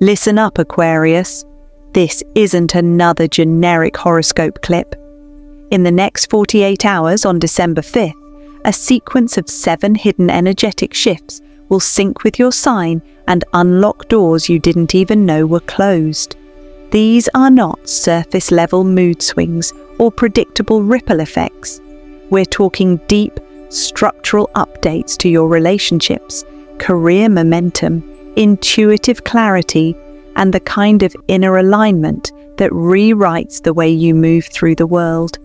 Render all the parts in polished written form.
Listen up, Aquarius. This isn't another generic horoscope clip. In the next 48 hours on December 5th, a sequence of 7 hidden energetic shifts will sync with your sign and unlock doors you didn't even know were closed. These are not surface-level mood swings or predictable ripple effects. We're talking deep, structural updates to your relationships, career momentum, intuitive clarity, and the kind of inner alignment that rewrites the way you move through the world.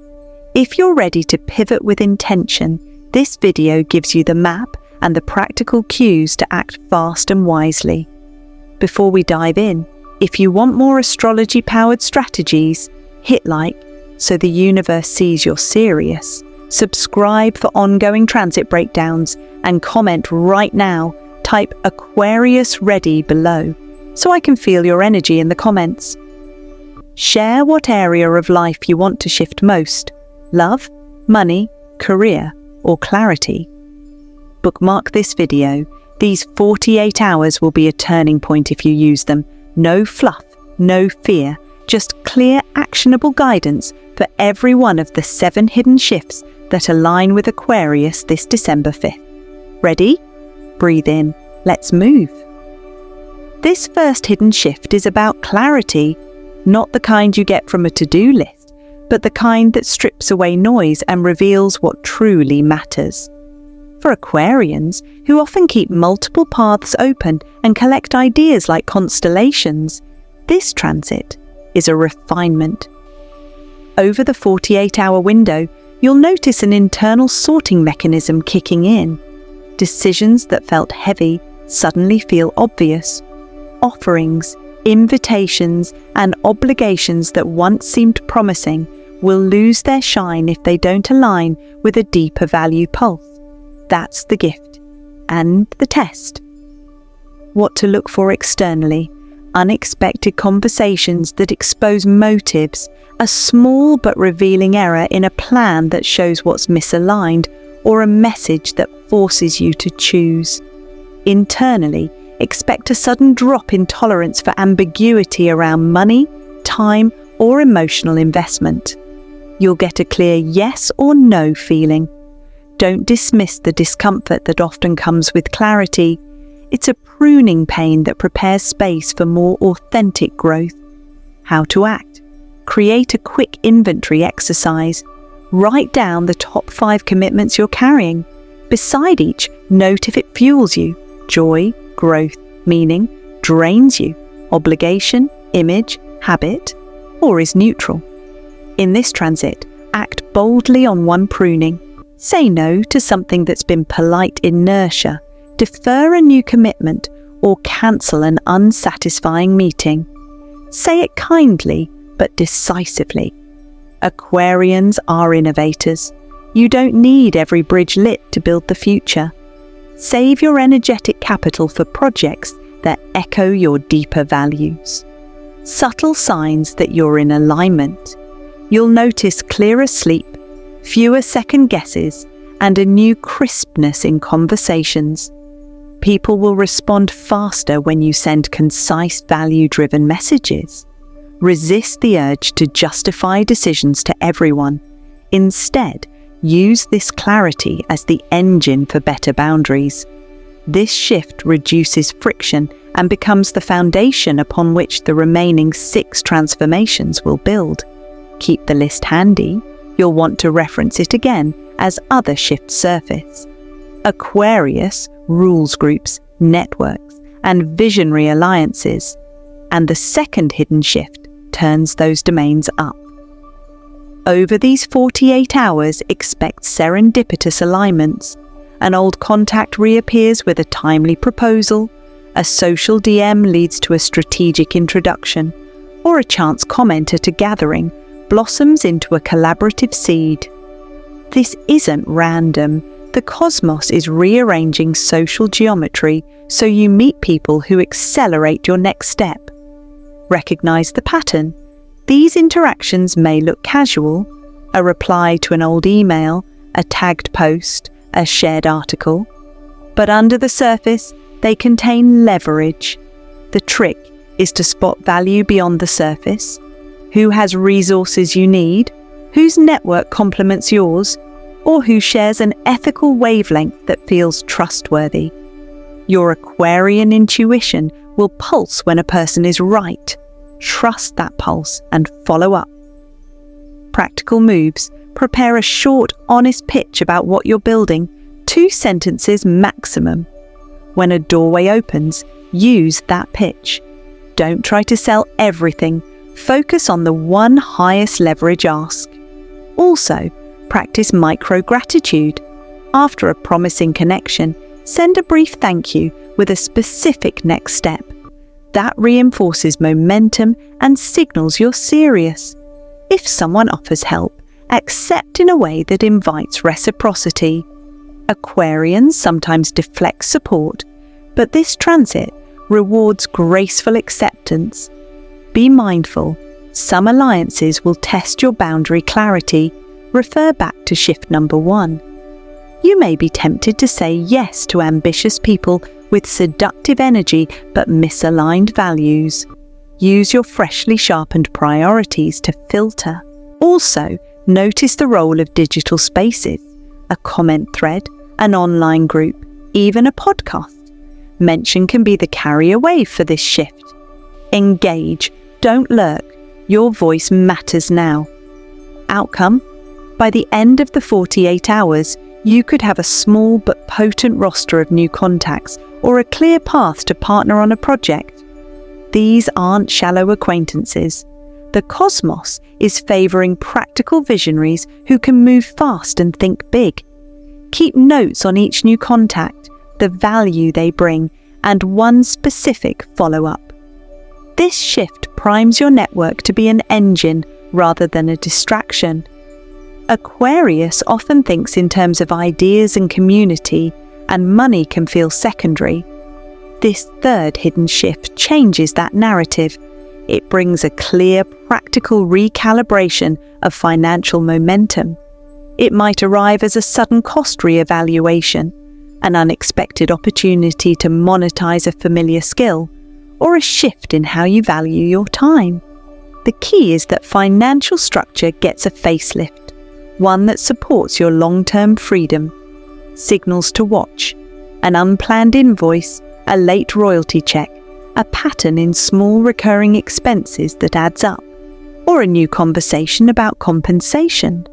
If you're ready to pivot with intention, this video gives you the map and the practical cues to act fast and wisely. Before we dive in, if you want more astrology-powered strategies, hit like so the universe sees you're serious, subscribe for ongoing transit breakdowns, and comment right now. Type Aquarius ready below so I can feel your energy in the comments. Share what area of life you want to shift most: love, money, career, or clarity. Bookmark this video. These 48 hours will be a turning point if you use them. No fluff, no fear, just clear, actionable guidance for every one of the 7 hidden shifts that align with Aquarius this December 5th. Ready? Breathe in. Let's move. This first hidden shift is about clarity, not the kind you get from a to-do list, but the kind that strips away noise and reveals what truly matters. For Aquarians, who often keep multiple paths open and collect ideas like constellations, this transit is a refinement. Over the 48-hour window, you'll notice an internal sorting mechanism kicking in. Decisions that felt heavy suddenly feel obvious. Offerings, invitations, and obligations that once seemed promising will lose their shine if they don't align with a deeper value pulse. That's the gift and the test. What to look for externally: unexpected conversations that expose motives, a small but revealing error in a plan that shows what's misaligned, or a message that forces you to choose. Internally, expect a sudden drop in tolerance for ambiguity around money, time, or emotional investment. You'll get a clear yes or no feeling. Don't dismiss the discomfort that often comes with clarity. It's a pruning pain that prepares space for more authentic growth. How to act: create a quick inventory exercise. Write down the top 5 commitments you're carrying. Beside each, note if it fuels you: joy, growth, meaning, drains you, obligation, image, habit, or is neutral. In this transit, act boldly on one pruning. Say no to something that's been polite inertia, defer a new commitment, or cancel an unsatisfying meeting. Say it kindly, but decisively. Aquarians are innovators. You don't need every bridge lit to build the future. Save your energetic capital for projects that echo your deeper values. Subtle signs that you're in alignment. You'll notice clearer sleep, fewer second guesses, and a new crispness in conversations. People will respond faster when you send concise, value-driven messages. Resist the urge to justify decisions to everyone. Instead, use this clarity as the engine for better boundaries. This shift reduces friction and becomes the foundation upon which the remaining 6 transformations will build. Keep the list handy. You'll want to reference it again as other shifts surface. Aquarius rules groups, networks, and visionary alliances, and the second hidden shift turns those domains up. Over these 48 hours, expect serendipitous alignments. An old contact reappears with a timely proposal, a social DM leads to a strategic introduction, or a chance comment at a gathering blossoms into a collaborative seed. This isn't random. The cosmos is rearranging social geometry so you meet people who accelerate your next step. Recognize the pattern. These interactions may look casual: a reply to an old email, a tagged post, a shared article. But under the surface, they contain leverage. The trick is to spot value beyond the surface, who has resources you need, whose network complements yours, or who shares an ethical wavelength that feels trustworthy. Your Aquarian intuition will pulse when a person is right. Trust that pulse and follow up. Practical moves. Prepare a short, honest pitch about what you're building, 2 sentences maximum. When a doorway opens, use that pitch. Don't try to sell everything. Focus on the one highest leverage ask. Also, practice micro-gratitude. After a promising connection, send a brief thank you with a specific next step. That reinforces momentum and signals you're serious. If someone offers help, accept in a way that invites reciprocity. Aquarians sometimes deflect support, but this transit rewards graceful acceptance. Be mindful, some alliances will test your boundary clarity. Refer back to shift number 1. You may be tempted to say yes to ambitious people with seductive energy but misaligned values. Use your freshly sharpened priorities to filter. Also, notice the role of digital spaces, a comment thread, an online group, even a podcast. Mention can be the carrier wave for this shift. Engage, don't lurk. Your voice matters now. Outcome? By the end of the 48 hours, you could have a small but potent roster of new contacts or a clear path to partner on a project. These aren't shallow acquaintances. The cosmos is favouring practical visionaries who can move fast and think big. Keep notes on each new contact, the value they bring, and one specific follow-up. This shift primes your network to be an engine rather than a distraction. Aquarius often thinks in terms of ideas and community, and money can feel secondary. This third hidden shift changes that narrative. It brings a clear, practical recalibration of financial momentum. It might arrive as a sudden cost re-evaluation, an unexpected opportunity to monetize a familiar skill, or a shift in how you value your time. The key is that financial structure gets a facelift, one that supports your long-term freedom. Signals to watch: an unplanned invoice, a late royalty check, a pattern in small recurring expenses that adds up, or a new conversation about compensation.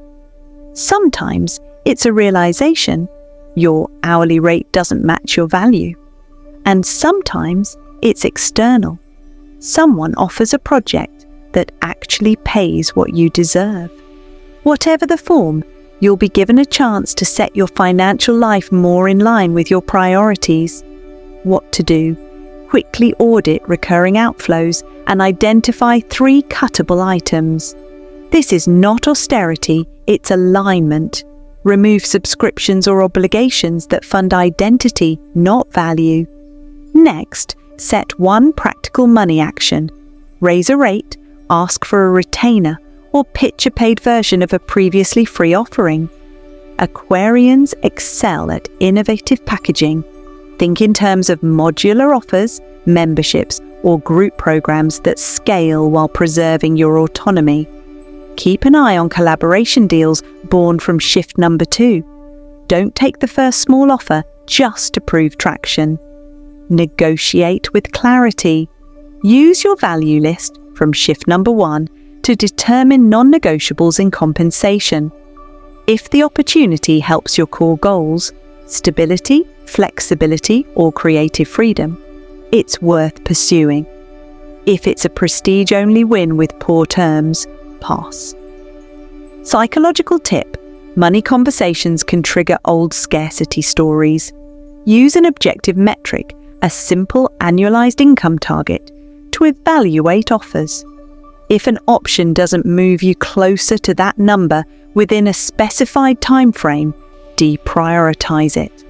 Sometimes it's a realization your hourly rate doesn't match your value. And sometimes it's external. Someone offers a project that actually pays what you deserve. Whatever the form, you'll be given a chance to set your financial life more in line with your priorities. What to do? Quickly audit recurring outflows and identify 3 cuttable items. This is not austerity, it's alignment. Remove subscriptions or obligations that fund identity, not value. Next, set one practical money action. Raise a rate, ask for a retainer, or pitch a paid version of a previously free offering. Aquarians excel at innovative packaging. Think in terms of modular offers, memberships, or group programs that scale while preserving your autonomy. Keep an eye on collaboration deals born from shift number 2. Don't take the first small offer just to prove traction. Negotiate with clarity. Use your value list from shift number 1 to determine non-negotiables in compensation. If the opportunity helps your core goals, stability, flexibility, or creative freedom, it's worth pursuing. If it's a prestige-only win with poor terms, pass. Psychological tip: money conversations can trigger old scarcity stories. Use an objective metric, a simple annualized income target, to evaluate offers. If an option doesn't move you closer to that number within a specified time frame, deprioritize it.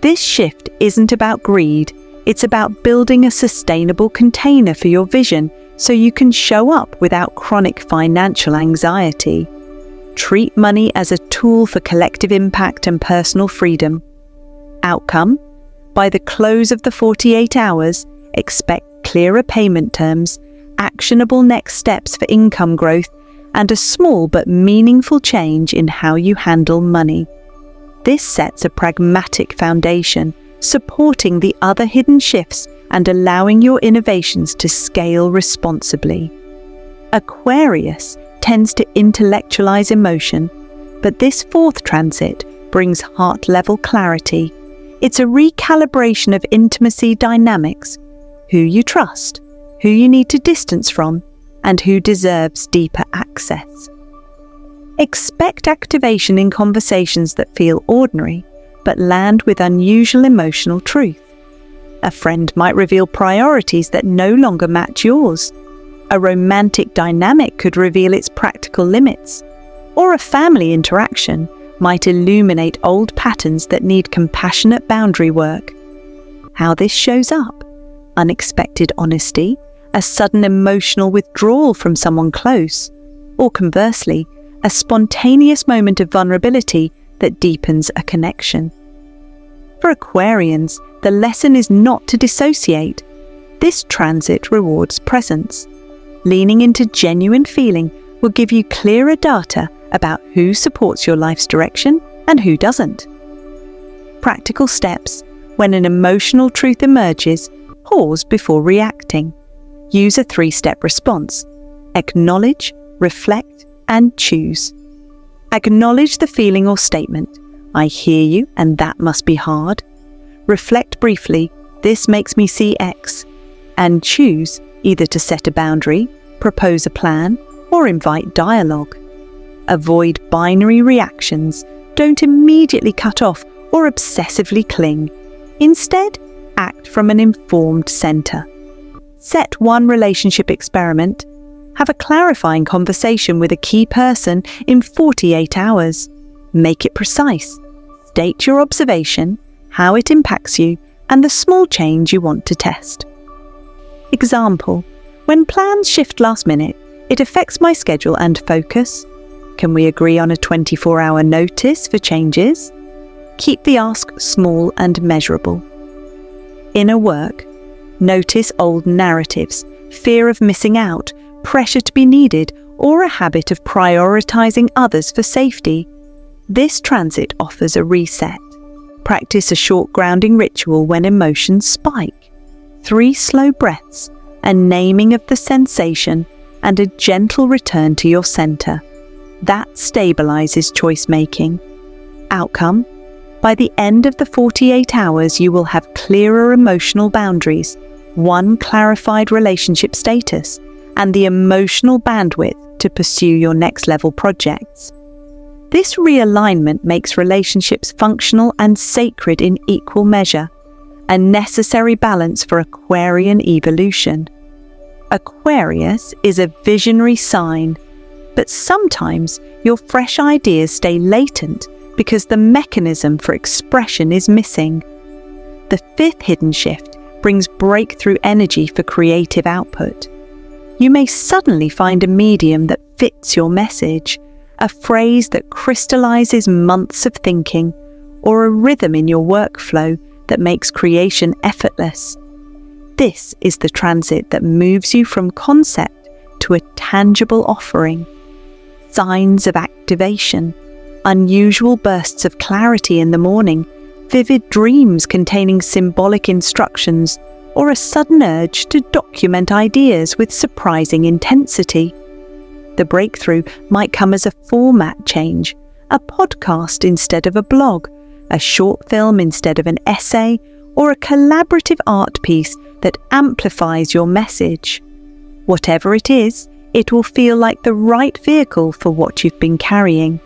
This shift isn't about greed, it's about building a sustainable container for your vision so you can show up without chronic financial anxiety. Treat money as a tool for collective impact and personal freedom. Outcome: by the close of the 48 hours, expect clearer payment terms, actionable next steps for income growth, and a small but meaningful change in how you handle money. This sets a pragmatic foundation, supporting the other hidden shifts and allowing your innovations to scale responsibly. Aquarius tends to intellectualize emotion, but this fourth transit brings heart-level clarity. It's a recalibration of intimacy dynamics: who you trust, who you need to distance from, and who deserves deeper access. Expect activation in conversations that feel ordinary, but land with unusual emotional truth. A friend might reveal priorities that no longer match yours. A romantic dynamic could reveal its practical limits, or a family interaction might illuminate old patterns that need compassionate boundary work. How this shows up: unexpected honesty, a sudden emotional withdrawal from someone close, or conversely, a spontaneous moment of vulnerability that deepens a connection. For Aquarians, the lesson is not to dissociate. This transit rewards presence. Leaning into genuine feeling will give you clearer data about who supports your life's direction and who doesn't. Practical steps: when an emotional truth emerges, pause before reacting. Use a 3-step response: acknowledge, reflect, and choose. Acknowledge the feeling or statement: I hear you and that must be hard. Reflect briefly: this makes me see X. And choose either to set a boundary, propose a plan, or invite dialogue. Avoid binary reactions. Don't immediately cut off or obsessively cling. Instead, act from an informed center. Set one relationship experiment. Have a clarifying conversation with a key person in 48 hours. Make it precise. State your observation, how it impacts you, and the small change you want to test. Example: when plans shift last minute, it affects my schedule and focus. Can we agree on a 24-hour notice for changes? Keep the ask small and measurable. Inner work: notice old narratives, fear of missing out, pressure to be needed, or a habit of prioritizing others for safety. This transit offers a reset. Practice a short grounding ritual when emotions spike. 3 slow breaths, a naming of the sensation, and a gentle return to your center. That stabilizes choice making. Outcome: by the end of the 48 hours, you will have clearer emotional boundaries, one clarified relationship status, and the emotional bandwidth to pursue your next level projects. This realignment makes relationships functional and sacred in equal measure, a necessary balance for Aquarian evolution. Aquarius is a visionary sign, but sometimes your fresh ideas stay latent because the mechanism for expression is missing. The 5th hidden shift brings breakthrough energy for creative output. You may suddenly find a medium that fits your message, a phrase that crystallizes months of thinking, or a rhythm in your workflow that makes creation effortless. This is the transit that moves you from concept to a tangible offering. Signs of activation: unusual bursts of clarity in the morning, vivid dreams containing symbolic instructions, or a sudden urge to document ideas with surprising intensity. The breakthrough might come as a format change: a podcast instead of a blog, a short film instead of an essay, or a collaborative art piece that amplifies your message. Whatever it is, it will feel like the right vehicle for what you've been carrying.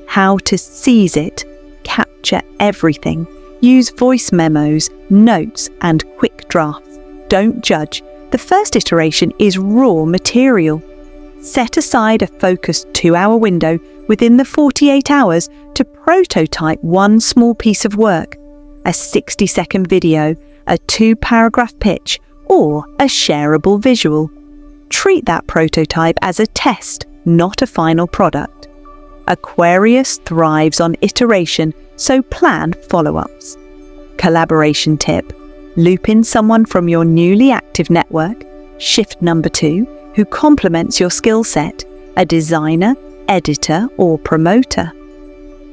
How to seize it: capture everything. Use voice memos, notes, and quick drafts. Don't judge. The first iteration is raw material. Set aside a focused 2-hour window within the 48 hours to prototype one small piece of work: a 60-second video, a 2-paragraph pitch, or a shareable visual. Treat that prototype as a test, not a final product. Aquarius thrives on iteration, so plan follow-ups. Collaboration tip: Loop in someone from your newly active network, shift number 2, who complements your skill set, a designer, editor, or promoter.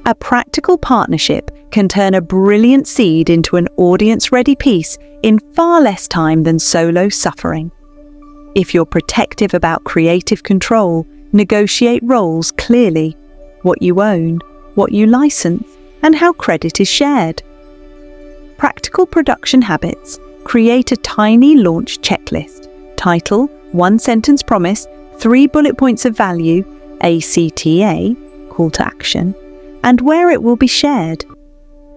A practical partnership can turn a brilliant seed into an audience-ready piece in far less time than solo suffering. If you're protective about creative control, negotiate roles clearly, what you own, what you license, and how credit is shared. Practical production habits. Create a tiny launch checklist. Title, 1-sentence promise, 3 bullet points of value, ACTA, call to action, and where it will be shared.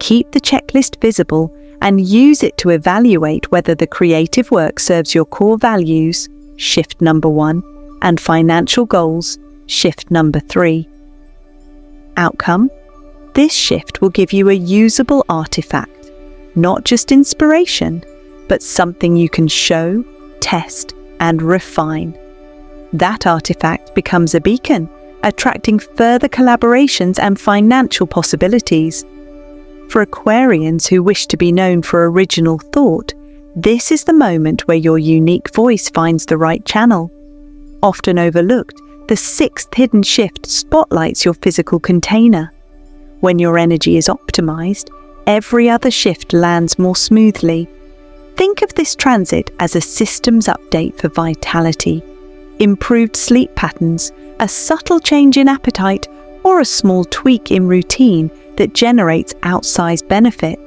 Keep the checklist visible and use it to evaluate whether the creative work serves your core values, shift number 1, and financial goals, shift number 3. Outcome: this shift will give you a usable artifact, not just inspiration, but something you can show, test, and refine. That artifact becomes a beacon, attracting further collaborations and financial possibilities. For Aquarians who wish to be known for original thought, this is the moment where your unique voice finds the right channel. Often overlooked, the 6th hidden shift spotlights your physical container. When your energy is optimized, every other shift lands more smoothly. Think of this transit as a systems update for vitality. Improved sleep patterns, a subtle change in appetite, or a small tweak in routine that generates outsized benefits.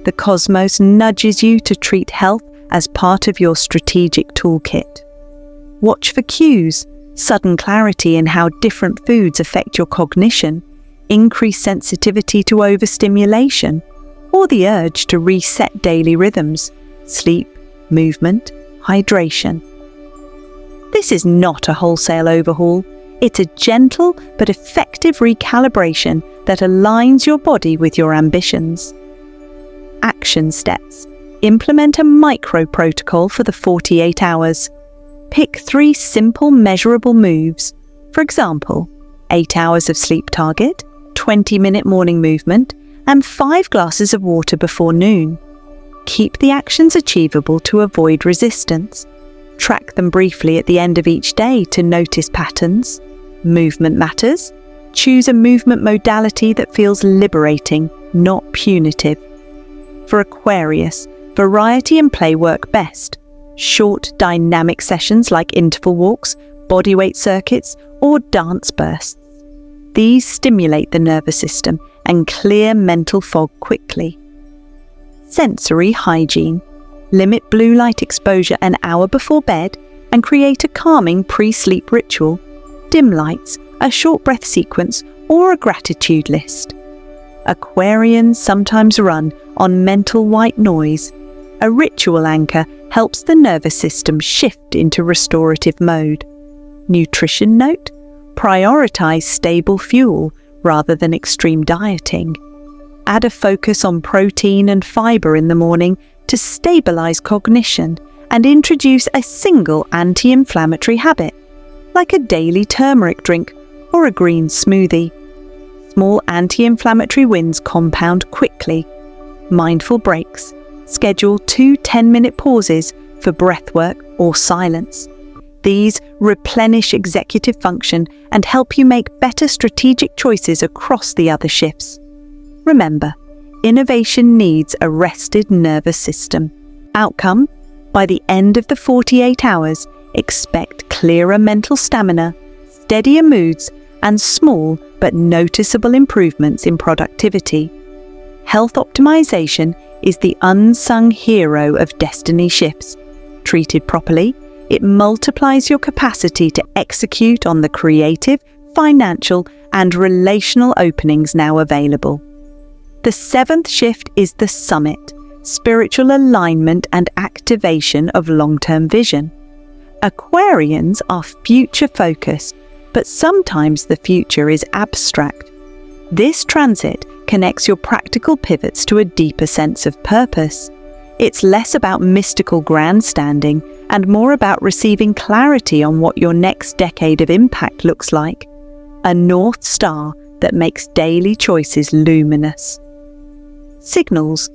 The cosmos nudges you to treat health as part of your strategic toolkit. Watch for cues, sudden clarity in how different foods affect your cognition, increased sensitivity to overstimulation, or the urge to reset daily rhythms, sleep, movement, hydration. This is not a wholesale overhaul. It's a gentle but effective recalibration that aligns your body with your ambitions. Action steps. Implement a micro protocol for the 48 hours. Pick 3 simple measurable moves. For example, 8 hours of sleep target, 20-minute morning movement, and 5 glasses of water before noon. Keep the actions achievable to avoid resistance. Track them briefly at the end of each day to notice patterns. Movement matters. Choose a movement modality that feels liberating, not punitive. For Aquarius, variety and play work best. Short, dynamic sessions like interval walks, bodyweight circuits, or dance bursts. These stimulate the nervous system and clear mental fog quickly. Sensory hygiene. Limit blue light exposure an hour before bed and create a calming pre-sleep ritual. Dim lights, a short breath sequence, or a gratitude list. Aquarians sometimes run on mental white noise. A ritual anchor helps the nervous system shift into restorative mode. Nutrition note: prioritize stable fuel rather than extreme dieting. Add a focus on protein and fiber in the morning to stabilize cognition and introduce a single anti-inflammatory habit, like a daily turmeric drink or a green smoothie. Small anti-inflammatory wins compound quickly. Mindful breaks. Schedule 2 10-minute pauses for breathwork or silence. These replenish executive function and help you make better strategic choices across the other shifts. Remember, innovation needs a rested nervous system. Outcome: by the end of the 48 hours, expect clearer mental stamina, steadier moods, and small but noticeable improvements in productivity. Health optimization is the unsung hero of destiny shifts. Treated properly, it multiplies your capacity to execute on the creative, financial, and relational openings now available. The 7th shift is the summit, spiritual alignment and activation of long-term vision. Aquarians are future-focused, but sometimes the future is abstract. This transit connects your practical pivots to a deeper sense of purpose. It's less about mystical grandstanding and more about receiving clarity on what your next decade of impact looks like. A North Star that makes daily choices luminous. Signals.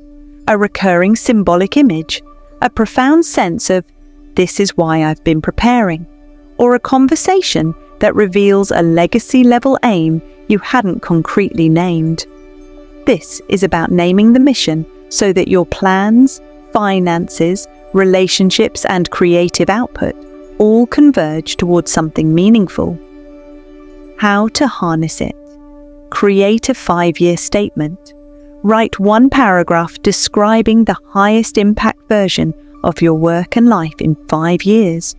a recurring symbolic image, a profound sense of, this is why I've been preparing, or a conversation that reveals a legacy-level aim you hadn't concretely named. This is about naming the mission so that your plans, finances, relationships, and creative output all converge towards something meaningful. How to harness it. Create a 5-year statement. Write one paragraph describing the highest impact version of your work and life in 5 years.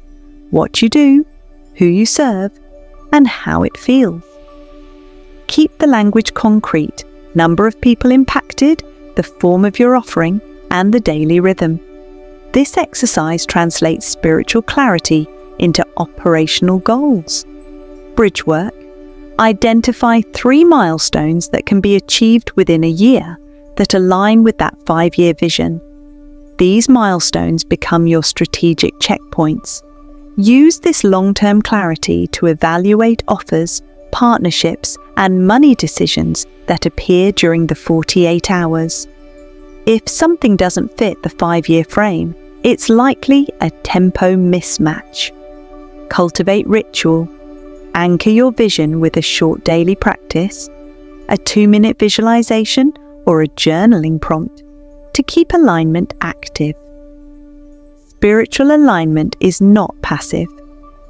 What you do, who you serve, and how it feels. Keep the language concrete, number of people impacted, the form of your offering, and the daily rhythm. This exercise translates spiritual clarity into operational goals. Bridge work. Identify 3 milestones that can be achieved within a year that align with that 5-year vision. These milestones become your strategic checkpoints. Use this long-term clarity to evaluate offers, partnerships, and money decisions that appear during the 48 hours. If something doesn't fit the 5-year frame, it's likely a tempo mismatch. Cultivate ritual. Anchor your vision with a short daily practice, a 2-minute visualization, or a journaling prompt to keep alignment active. Spiritual alignment is not passive.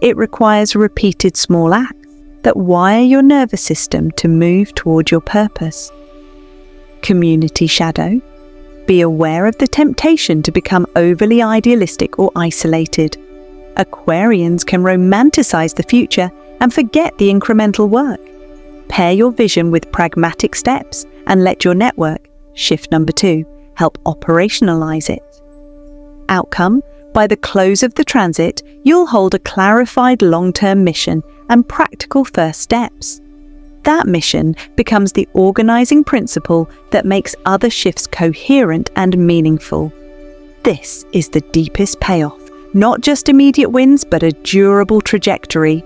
It requires repeated small acts that wire your nervous system to move toward your purpose. Community shadow. Be aware of the temptation to become overly idealistic or isolated. Aquarians can romanticize the future and forget the incremental work. Pair your vision with pragmatic steps and let your network, shift number 2, help operationalize it. Outcome: by the close of the transit, you'll hold a clarified long-term mission and practical first steps. That mission becomes the organizing principle that makes other shifts coherent and meaningful. This is the deepest payoff, not just immediate wins, but a durable trajectory.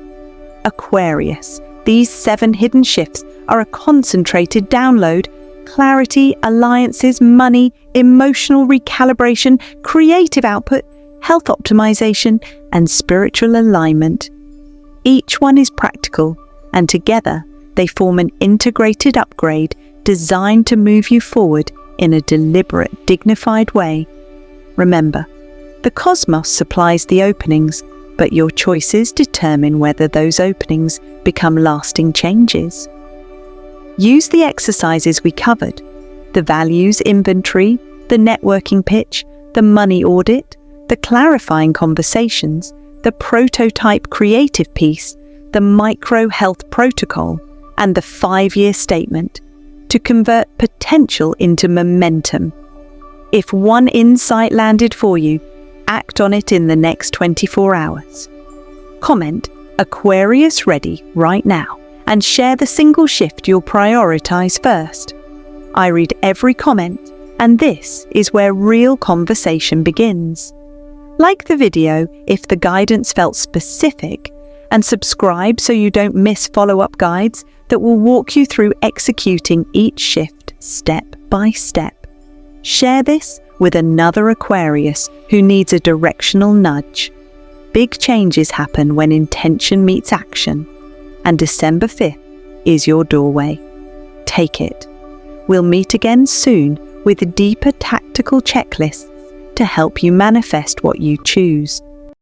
Aquarius, these 7 hidden shifts are a concentrated download. Clarity, alliances, money, emotional recalibration, creative output, health optimization, and spiritual alignment. Each one is practical, and together they form an integrated upgrade designed to move you forward in a deliberate, dignified way. Remember, the cosmos supplies the openings, but your choices determine whether those openings become lasting changes. Use the exercises we covered: the values inventory, the networking pitch, the money audit, the clarifying conversations, the prototype creative piece, the micro health protocol, and the 5-year statement to convert potential into momentum. If one insight landed for you, act on it in the next 24 hours. Comment Aquarius ready right now and share the single shift you'll prioritize first. I read every comment, and this is where real conversation begins. Like the video if the guidance felt specific, and subscribe so you don't miss follow-up guides that will walk you through executing each shift step by step. Share this with another Aquarius who needs a directional nudge. Big changes happen when intention meets action, and December 5th is your doorway. Take it. We'll meet again soon with deeper tactical checklists to help you manifest what you choose.